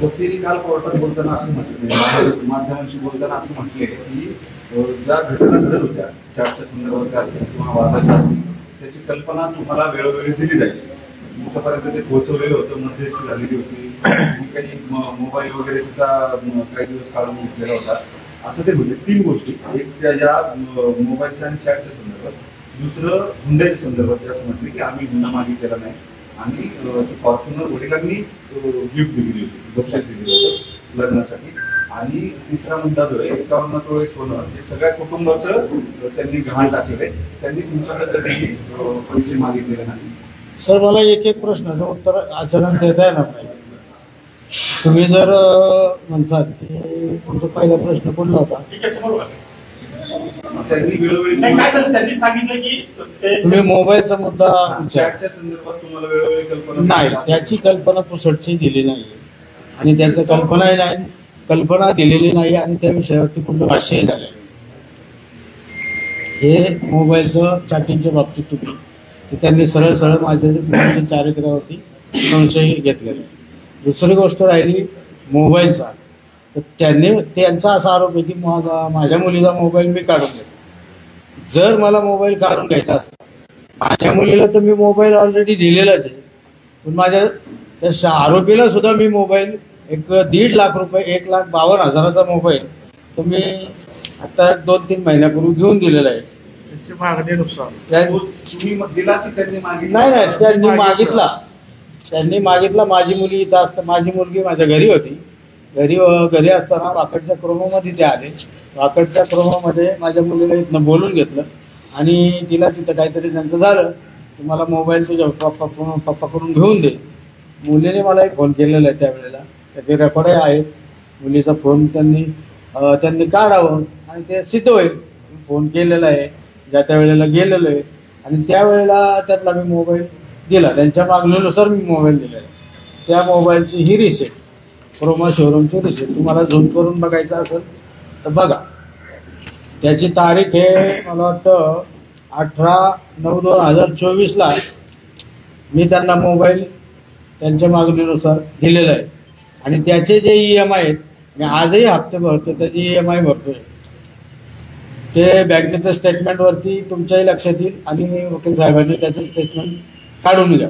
वकील काल कोर्टात बोलताना असं म्हटलं, माध्यमांशी बोलताना असं म्हटले की ज्या घटना घडत होत्या चर्चेच्या संदर्भात असतील किंवा वादाच्या असतील त्याची कल्पना तुम्हाला वेळोवेळी दिली जायची, तुमच्यापर्यंत ते पोहोचवलेलं होतं, मध्यस्थी झालेली होती, काही मोबाईल वगैरे त्याचा काही दिवस काढून घेतलेला होता, असं ते म्हणजे 3 गोष्टी, एक त्या मोबाईलच्या आणि चॅटच्या संदर्भात, दुसरं हुंड्याच्या संदर्भात असं म्हटलं की आम्ही हुंडा मागितलेला नाही आणि फॉर्च्युनर वडिलांनी गिफ्ट दिली होती, बक्षीस दिली होतं लग्नासाठी, आणि तिसरा मुद्दा जो आहे 51 तोळे सोनं, हे सगळ्या कुटुंबाचं त्यांनी गहाण टाकलेलं आहे, त्यांनी तुमच्याकडे कधीही पैसे मागितलेले नाही. सर, मला एक प्रश्नाचं उत्तर अचानक देता येणार नाही. तुम्ही जर म्हणसाल की तुमचा पहिला प्रश्न कुठला होता, त्यांनी वेळोवेळी त्यांनी सांगितलं की तुम्ही मोबाईलचा मुद्दा चॅटच्या संदर्भात तुम्हाला वेळोवेळी कल्पना नाही, त्याची कल्पना पुसटची दिली नाही आणि त्याचं कल्पना दिलेली नाही आणि त्या विषयावरती कुठलं भाष्यही झालं. हे मोबाईलचं चॅटिंगच्या बाबतीत तुम्ही त्यांनी सरळ सरळ माझ्या चारित्र्यावरती संशय घेतलेला. दुसरी गोष्ट राहिली मोबाईलचा, तर त्यांचा असा आरोप आहे की माझ्या मुलीचा मोबाईल मी काढून घेतो. जर मला मोबाईल काढून घ्यायचा असता, माझ्या मुलीला तर मी मोबाईल ऑलरेडी दिलेलाच आहे, पण माझ्या त्या आरोपीला सुद्धा मी मोबाईल 1.5 लाख रुपये 1,52,000चा मोबाईल तुम्ही आता 2-3 महिन्यापूर्वी घेऊन दिलेला आहे. त्यांची मागणीनुसार तुम्ही दिला की त्यांनी मागितलं? नाही, त्यांनी मागितला. माझी मुली इथं असता, माझी मुलगी माझ्या घरी होती, घरी असताना वाकडच्या क्रोमामध्ये ते आले. वाकडच्या क्रोमामध्ये माझ्या मुलीला इथनं बोलून घेतलं आणि तिला तिथं काहीतरी त्यांचं झालं की मला मोबाईल तुझ्या पप्पाकडून घेऊन दे. मुलीने मला एक फोन केलेला आहे त्यावेळेला, त्याचे रेकॉर्डही आहेत. मुलीचा फोन त्यांनी काढावं आणि ते सिद्ध होईल. फोन केलेला आहे, ज्या त्या वेळेला गेलेलो आहे आणि त्यावेळेला त्यातला मी मोबाईल दिला, त्यांच्या मागणीनुसार मी मोबाईल दिला आहे. त्या मोबाईलची ही रिसेट, क्रोमा शोरूमची रिसेट तुम्हाला झूम करून बघायचं असेल तर बघा. त्याची तारीख आहे मला वाटतं 18/9/2024 मी त्यांना मोबाईल त्यांच्या मागणीनुसार दिलेला आहे आणि त्याचे जे EMI आहेत, मी आजही हप्ते भरतो, त्याची EMI भरतोय. ते बँकेच्या स्टेटमेंटवरती तुमच्याही लक्षात येईल आणि वकील साहेबांनी त्याचं स्टेटमेंट काढून घ्या.